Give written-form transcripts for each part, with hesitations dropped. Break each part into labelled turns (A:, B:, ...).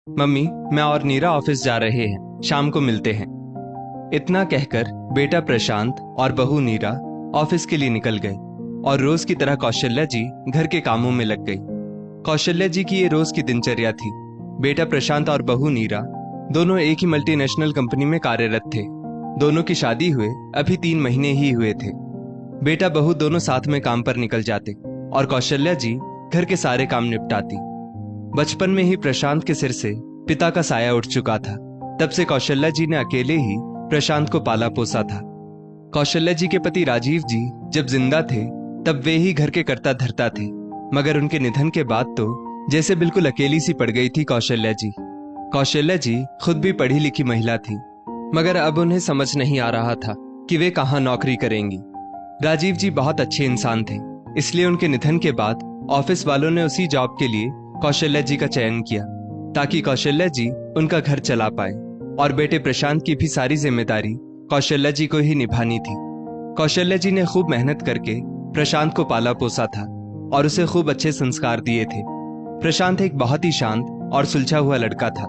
A: Mummy, मैं और नीरा office जा रहे हैं, शाम को मिलते हैं। इतना कहकर बेटा प्रशांत और बहू नीरा ऑफिस के लिए निकल गए और रोज की तरह कौशल्या जी घर के कामों में लग गई। कौशल्या जी की ये रोज की दिनचर्या थी। बेटा प्रशांत और बहू नीरा दोनों एक ही मल्टीनेशनल कंपनी में कार्यरत थे। दोनों की शादी हुए अभी 3 महीने ही हुए थे। बेटा बहू दोनों साथ में काम पर निकल जाते और कौशल्या जी घर के सारे काम निपटाती। बचपन में ही प्रशांत के सिर से पिता का साया उठ चुका था। तब से कौशल्या जी ने अकेले ही प्रशांत को पाला पोसा था। कौशल्या जी के पति राजीव जी जब जिंदा थे तब वे ही घर के कर्ता धर्ता थे, मगर उनके निधन के बाद तो जैसे बिल्कुल अकेली सी पड़ गई थी कौशल्या जी। कौशल्या जी खुद भी पढ़ी लिखी महिला थी, मगर अब उन्हें समझ नहीं आ रहा था कि वे कहाँ नौकरी करेंगी। राजीव जी बहुत अच्छे इंसान थे, इसलिए उनके निधन के बाद ऑफिस वालों ने उसी जॉब के लिए कौशल्या जी का चयन किया ताकि कौशल्या जी उनका घर चला पाए और बेटे प्रशांत की भी सारी जिम्मेदारी कौशल्या जी को ही निभानी थी। कौशल्या जी ने खूब मेहनत करके प्रशांत को पाला पोसा था और उसे खूब अच्छे संस्कार दिए थे। प्रशांत एक बहुत ही शांत और सुलझा हुआ लड़का था।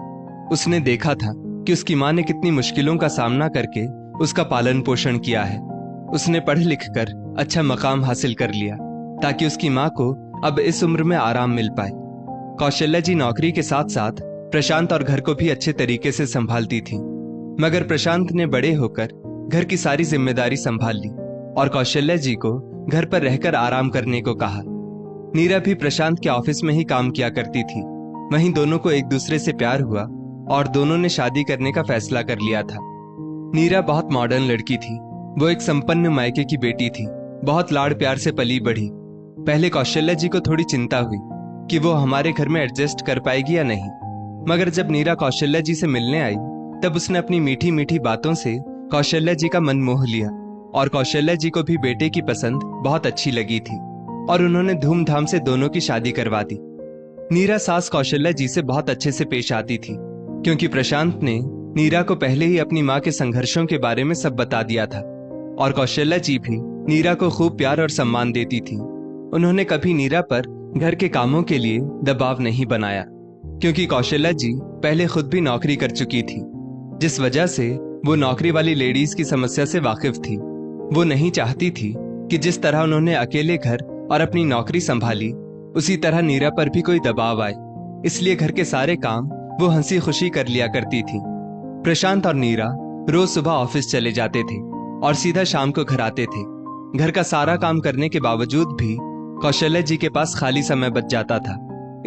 A: उसने देखा था कि उसकी माँ ने कितनी मुश्किलों का सामना करके उसका पालन पोषण किया है। उसने पढ़ लिख कर अच्छा मकाम हासिल कर लिया ताकि उसकी माँ को अब इस उम्र में आराम मिल पाए। कौशल्या जी नौकरी के साथ साथ प्रशांत और घर को भी अच्छे तरीके से संभालती थी, मगर प्रशांत ने बड़े होकर घर की सारी जिम्मेदारी संभाल ली और कौशल्या जी को घर पर रहकर आराम करने को कहा। नीरा भी प्रशांत के ऑफिस में ही काम किया करती थी। वहीं दोनों को एक दूसरे से प्यार हुआ और दोनों ने शादी करने का फैसला कर लिया था। नीरा बहुत मॉडर्न लड़की थी। वो एक संपन्न मायके की बेटी थी, बहुत लाड़ प्यार से पली बढ़ी। पहले कौशल्या जी को थोड़ी चिंता हुई कि वो हमारे घर में एडजस्ट कर पाएगी या नहीं, मगर जब नीरा कौशल्या जी से मिलने आई तब उसने अपनी मीठी मीठी बातों से कौशल्या जी का मन मोह लिया और कौशल्या जी को भी बेटे की पसंद बहुत अच्छी लगी थी और उन्होंने धूमधाम से दोनों की शादी करवा दी। नीरा सास कौशल्या जी से बहुत अच्छे से पेश आती थी, क्योंकि प्रशांत ने नीरा को पहले ही अपनी माँ के संघर्षों के बारे में सब बता दिया था और कौशल्या जी भी नीरा को खूब प्यार और सम्मान देती थी। उन्होंने कभी नीरा पर घर के कामों के लिए दबाव नहीं बनाया, क्योंकि कौशल्या जी पहले खुद भी नौकरी कर चुकी थी, जिस वजह से वो नौकरी वाली लेडीज की समस्या से वाकिफ थी। वो नहीं चाहती थी कि जिस तरह उन्होंने अकेले घर और अपनी नौकरी संभाली उसी तरह नीरा पर भी कोई दबाव आए, इसलिए घर के सारे काम वो हंसी खुशी कर लिया करती थी। प्रशांत और नीरा रोज सुबह ऑफिस चले जाते थे और सीधा शाम को घर आते थे। घर का सारा काम करने के बावजूद भी कौशल्या जी के पास खाली समय बच जाता था,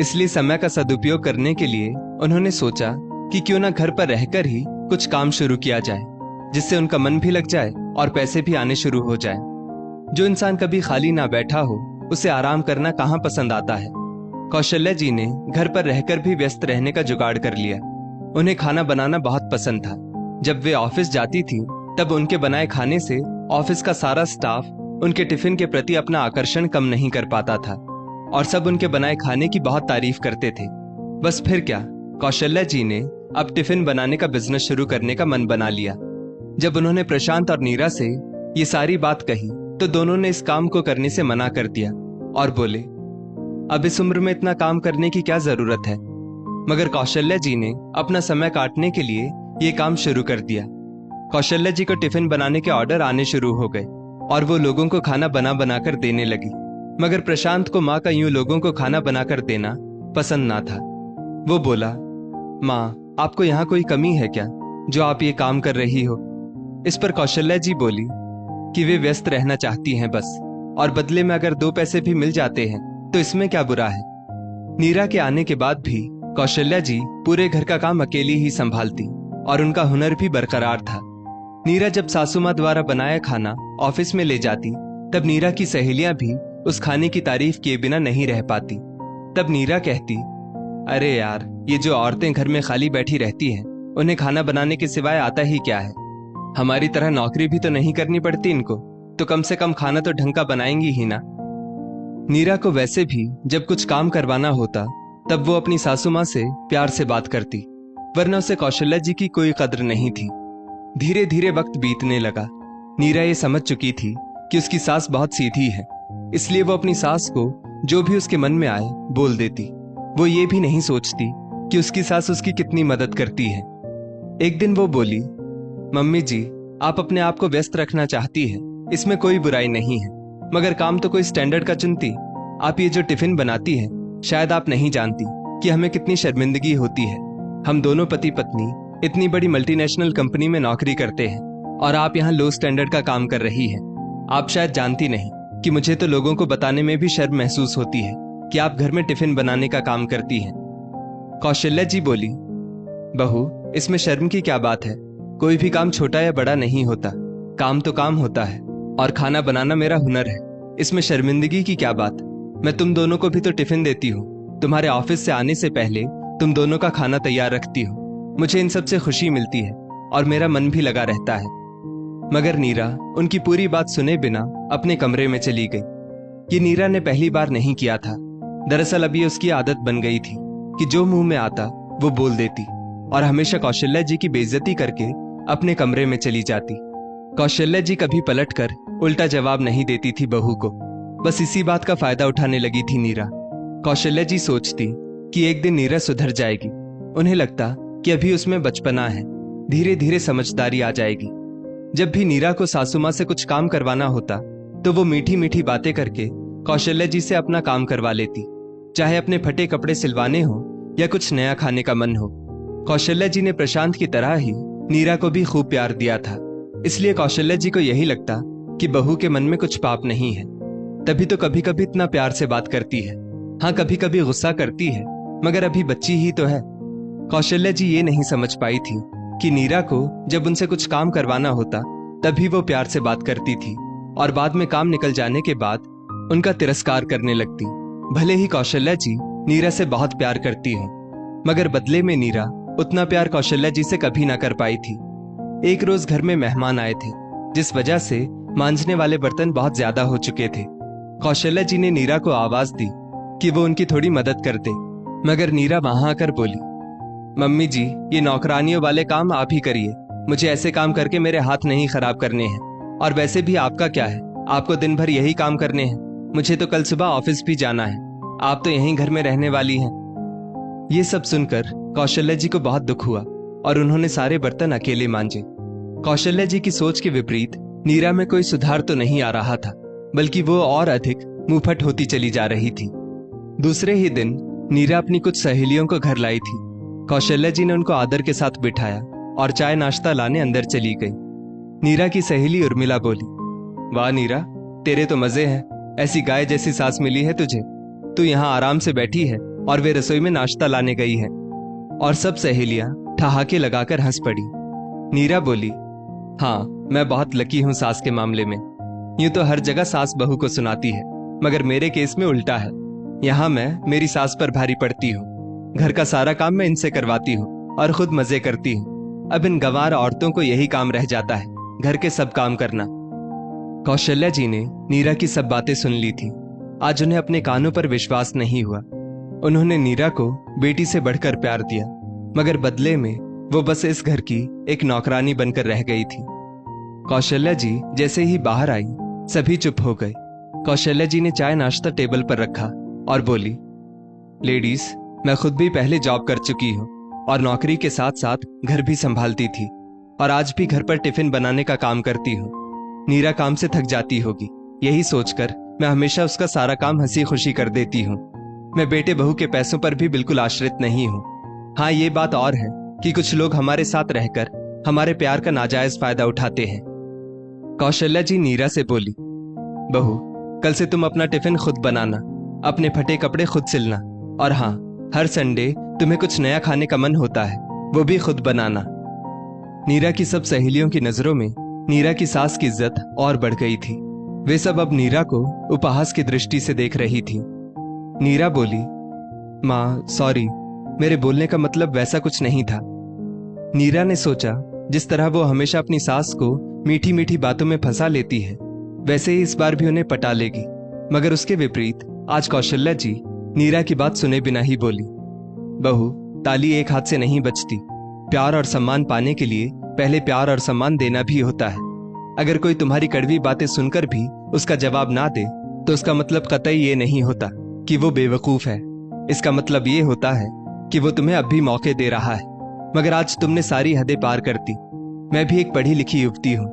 A: इसलिए समय का सदुपयोग करने के लिए उन्होंने सोचा कि क्यों ना घर पर रहकर ही कुछ काम शुरू किया जाए, जिससे उनका मन भी लग जाए और पैसे भी आने शुरू हो जाए। जो इंसान कभी खाली ना बैठा हो उसे आराम करना कहाँ पसंद आता है। कौशल्या जी ने घर पर रहकर भी व्यस्त रहने का जुगाड़ कर लिया। उन्हें खाना बनाना बहुत पसंद था। जब वे ऑफिस जाती थी तब उनके बनाए खाने से ऑफिस का सारा स्टाफ उनके टिफिन के प्रति अपना आकर्षण कम नहीं कर पाता था और सब उनके बनाए खाने की बहुत तारीफ करते थे। बस फिर क्या, कौशल्या जी ने अब टिफिन बनाने का बिजनेस शुरू करने का मन बना लिया। जब उन्होंने प्रशांत और नीरा से ये सारी बात कही तो दोनों ने इस काम को करने से मना कर दिया और बोले, अब इस उम्र में इतना काम करने की क्या जरूरत है। मगर कौशल्या जी ने अपना समय काटने के लिए ये काम शुरू कर दिया। कौशल्या जी को टिफिन बनाने के ऑर्डर आने शुरू हो गए और वो लोगों को खाना बना बना कर देने लगी, मगर प्रशांत को माँ का यूं लोगों को खाना बनाकर देना पसंद ना था। वो बोला, माँ, आपको यहाँ कोई कमी है क्या जो आप ये काम कर रही हो। इस पर कौशल्या जी बोली कि वे व्यस्त रहना चाहती हैं बस, और बदले में अगर 2 पैसे भी मिल जाते हैं तो इसमें क्या बुरा है। नीरा के आने के बाद भी कौशल्या जी पूरे घर का काम अकेली ही संभालती और उनका हुनर भी बरकरार था। नीरा जब सासू माँ द्वारा बनाया खाना ऑफिस में ले जाती तब नीरा की सहेलियां भी उस खाने की तारीफ किए बिना नहीं रह पाती। तब नीरा कहती, अरे यार, ये जो औरतें घर में खाली बैठी रहती हैं उन्हें खाना बनाने के सिवाय आता ही क्या है। हमारी तरह नौकरी भी तो नहीं करनी पड़ती इनको, तो कम से कम खाना तो ढंग का बनाएंगी ही ना। नीरा को वैसे भी जब कुछ काम करवाना होता तब वो अपनी सासू माँ से प्यार से बात करती, वरना उसे कौशल्या जी की कोई कद्र नहीं थी। धीरे धीरे वक्त बीतने लगा। नीरा ये समझ चुकी थी कि उसकी सास बहुत सीधी है, इसलिए वो अपनी सास को जो भी उसके मन में आए बोल देती। वो ये भी नहीं सोचती कि उसकी सास उसकी कितनी मदद करती है। एक दिन वो बोली, मम्मी जी, आप अपने आप को व्यस्त रखना चाहती है, इसमें कोई बुराई नहीं है, मगर काम तो कोई स्टैंडर्ड का चुनती। आप ये जो टिफिन बनाती है, शायद आप नहीं जानती कि हमें कितनी शर्मिंदगी होती है। हम दोनों पति पत्नी इतनी बड़ी मल्टीनेशनल कंपनी में नौकरी करते हैं और आप यहाँ लो स्टैंडर्ड का काम कर रही हैं। आप शायद जानती नहीं कि मुझे तो लोगों को बताने में भी शर्म महसूस होती है कि आप घर में टिफिन बनाने का काम करती हैं। कौशल्या जी बोली, बहू, इसमें शर्म की क्या बात है? कोई भी काम छोटा या बड़ा नहीं होता, काम तो काम होता है और खाना बनाना मेरा हुनर है। इसमें शर्मिंदगी की क्या बात? मैं तुम दोनों को भी तो टिफिन देती हूँ। तुम्हारे ऑफिस से आने से पहले तुम दोनों का खाना तैयार रखती हो। मुझे इन सब से खुशी मिलती है और मेरा मन भी लगा रहता है। मगर नीरा उनकी पूरी बात सुने बिना अपने कमरे में चली गई। ये नीरा ने पहली बार नहीं किया था। दरअसल अब ये उसकी आदत बन गई थी कि जो मुंह में आता वो बोल देती और हमेशा कौशल्या जी की बेइज्जती करके अपने कमरे में चली जाती। कौशल्या जी कभी पलटकर उल्टा जवाब नहीं देती थी बहू को। बस इसी बात का फायदा उठाने लगी थी नीरा। कौशल्या जी सोचती कि एक दिन नीरा सुधर जाएगी। उन्हें लगता कि अभी उसमें बचपना है, धीरे धीरे समझदारी आ जाएगी। जब भी नीरा को सासू माँ से कुछ काम करवाना होता तो वो मीठी मीठी बातें करके कौशल्या जी से अपना काम करवा लेती, चाहे अपने फटे कपड़े सिलवाने हो या कुछ नया खाने का मन हो। कौशल्या जी ने प्रशांत की तरह ही नीरा को भी खूब प्यार दिया था, इसलिए कौशल्या जी को यही लगता कि बहू के मन में कुछ पाप नहीं है, तभी तो कभी कभी इतना प्यार से बात करती है। हाँ, कभी कभी गुस्सा करती है, मगर अभी बच्ची ही तो है। कौशल्या जी ये नहीं समझ पाई थी कि नीरा को जब उनसे कुछ काम करवाना होता तभी वो प्यार से बात करती थी और बाद में काम निकल जाने के बाद उनका तिरस्कार करने लगती। भले ही कौशल्या जी नीरा से बहुत प्यार करती हो, मगर बदले में नीरा उतना प्यार कौशल्या जी से कभी ना कर पाई थी। एक रोज घर में मेहमान आए थे, जिस वजह से मांजने वाले बर्तन बहुत ज्यादा हो चुके थे। कौशल्या जी ने नीरा को आवाज दी कि वो उनकी थोड़ी मदद कर दे, मगर नीरा वहां आकर बोली, मम्मी जी, ये नौकरानियों वाले काम आप ही करिए। मुझे ऐसे काम करके मेरे हाथ नहीं खराब करने हैं, और वैसे भी आपका क्या है, आपको दिन भर यही काम करने हैं। मुझे तो कल सुबह ऑफिस भी जाना है, आप तो यहीं घर में रहने वाली हैं। ये सब सुनकर कौशल्या जी को बहुत दुख हुआ और उन्होंने सारे बर्तन अकेले मांजे। कौशल्या जी की सोच के विपरीत नीरा में कोई सुधार तो नहीं आ रहा था, बल्कि वो और अधिक मुंहफट होती चली जा रही थी। दूसरे ही दिन नीरा अपनी कुछ सहेलियों को घर लाई थी। कौशल्या जी ने उनको आदर के साथ बिठाया और चाय नाश्ता लाने अंदर चली गई। नीरा की सहेली उर्मिला बोली, वाह नीरा, तेरे तो मजे हैं, ऐसी गाय जैसी सास मिली है तुझे। तू यहाँ आराम से बैठी है और वे रसोई में नाश्ता लाने गई है। और सब सहेलियां ठहाके लगाकर हंस पड़ी। नीरा बोली, हाँ, मैं बहुत लकी हूँ सास के मामले में। यूं तो हर जगह सास बहू को सुनाती है, मगर मेरे केस में उल्टा है। यहाँ मैं मेरी सास पर भारी पड़ती हूँ। घर का सारा काम मैं इनसे करवाती हूँ और खुद मजे करती हूँ। अब इन गंवार औरतों को यही काम रह जाता है, घर के सब काम करना। कौशल्या जी ने नीरा की सब बातें सुन ली थी। आज उन्हें अपने कानों पर विश्वास नहीं हुआ। उन्होंने नीरा को बेटी से बढ़कर प्यार दिया, मगर बदले में वो बस इस घर की एक नौकरानी बनकर रह गई थी। कौशल्या जी जैसे ही बाहर आई, सभी चुप हो गए। कौशल्या जी ने चाय नाश्ता टेबल पर रखा और बोली, लेडीज, मैं खुद भी पहले जॉब कर चुकी हूँ और नौकरी के साथ साथ घर भी संभालती थी, और आज भी घर पर टिफिन बनाने का काम करती हूँ। नीरा काम से थक जाती होगी, यही सोचकर मैं हमेशा उसका सारा काम हंसी खुशी कर देती हूँ। मैं बेटे बहू के पैसों पर भी बिल्कुल आश्रित नहीं हूँ। हाँ, ये बात और है कि कुछ लोग हमारे साथ रहकर हमारे प्यार का नाजायज फायदा उठाते हैं। कौशल्या जी नीरा से बोली, बहू, कल से तुम अपना टिफिन खुद बनाना, अपने फटे कपड़े खुद सिलना, और हाँ, हर संडे तुम्हें कुछ नया खाने का मन होता है, वो भी खुद बनाना। नीरा की सब सहेलियों की नजरों में नीरा की सास की इज्जत और बढ़ गई थी। वे सब अब नीरा को उपहास की दृष्टि से देख रही थी। नीरा बोली, माँ सॉरी, मेरे बोलने का मतलब वैसा कुछ नहीं था। नीरा ने सोचा, जिस तरह वो हमेशा अपनी सास को मीठी मीठी बातों में फंसा लेती है, वैसे ही इस बार भी उन्हें पटा लेगी। मगर उसके विपरीत आज कौशल्या जी नीरा की बात सुने बिना ही बोली, बहू, ताली एक हाथ से नहीं बजती। प्यार और सम्मान पाने के लिए पहले प्यार और सम्मान देना भी होता है। अगर कोई तुम्हारी कड़वी बातें सुनकर भी उसका जवाब ना दे, तो उसका मतलब कतई ये नहीं होता कि वो बेवकूफ है। इसका मतलब ये होता है कि वो तुम्हें अब भी मौके दे रहा है, मगर आज तुमने सारी हदें पार कर दी। मैं भी एक पढ़ी लिखी युवती हूँ,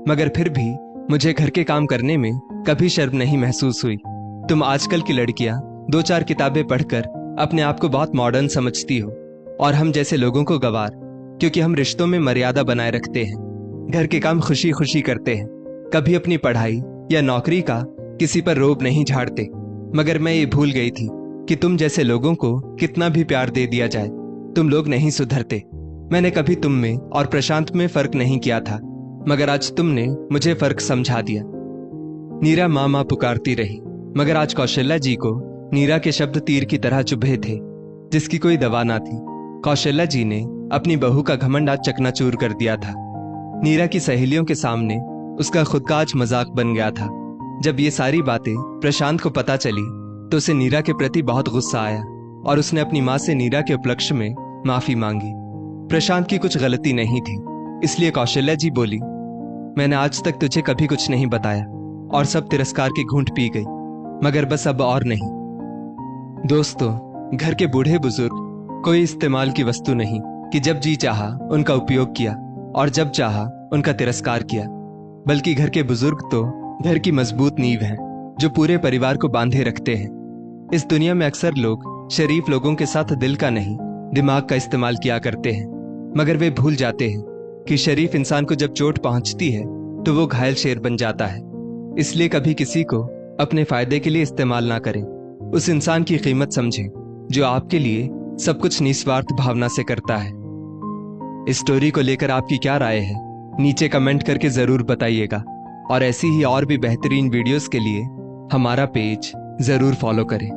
A: मगर फिर भी मुझे घर के काम करने में कभी शर्म नहीं महसूस हुई। तुम आजकल की लड़कियां 2-4 किताबें पढ़कर अपने आप को बहुत मॉडर्न समझती हो, और हम जैसे लोगों को गवार, क्योंकि हम रिश्तों में मर्यादा बनाए रखते हैं, घर के काम खुशी खुशी करते हैं, कभी अपनी पढ़ाई या नौकरी का किसी पर रोब नहीं झाड़ते। मगर मैं ये भूल गई थी कि तुम जैसे लोगों को कितना भी प्यार दे दिया जाए, तुम लोग नहीं सुधरते। मैंने कभी तुम में और प्रशांत में फर्क नहीं किया था, मगर आज तुमने मुझे फर्क समझा दिया। नीरा माँ माँ पुकारती रही, मगर आज कौशल्या जी को नीरा के शब्द तीर की तरह चुभे थे, जिसकी कोई दवा ना थी। कौशल्या जी ने अपनी बहू का घमंड आज चकनाचूर कर दिया था। नीरा की सहेलियों के सामने उसका खुद का आज मजाक बन गया था। जब ये सारी बातें प्रशांत को पता चली तो उसे नीरा के प्रति बहुत गुस्सा आया, और उसने अपनी माँ से नीरा के उपलक्ष्य में माफी मांगी। प्रशांत की कुछ गलती नहीं थी, इसलिए कौशल्या जी बोली, मैंने आज तक तुझे कभी कुछ नहीं बताया, और सब तिरस्कार की घूंट पी गई, मगर बस अब और नहीं। दोस्तों, घर के बूढ़े बुजुर्ग कोई इस्तेमाल की वस्तु नहीं कि जब जी चाहा उनका उपयोग किया और जब चाहा उनका तिरस्कार किया, बल्कि घर के बुजुर्ग तो घर की मजबूत नींव है जो पूरे परिवार को बांधे रखते हैं। इस दुनिया में अक्सर लोग शरीफ लोगों के साथ दिल का नहीं, दिमाग का इस्तेमाल किया करते हैं, मगर वे भूल जाते हैं कि शरीफ इंसान को जब चोट पहुंचती है तो वो घायल शेर बन जाता है। इसलिए कभी किसी को अपने फायदे के लिए इस्तेमाल ना करें। उस इंसान की कीमत समझें जो आपके लिए सब कुछ निस्वार्थ भावना से करता है। इस स्टोरी को लेकर आपकी क्या राय है, नीचे कमेंट करके जरूर बताइएगा, और ऐसी ही और भी बेहतरीन वीडियोस के लिए हमारा पेज जरूर फॉलो करें।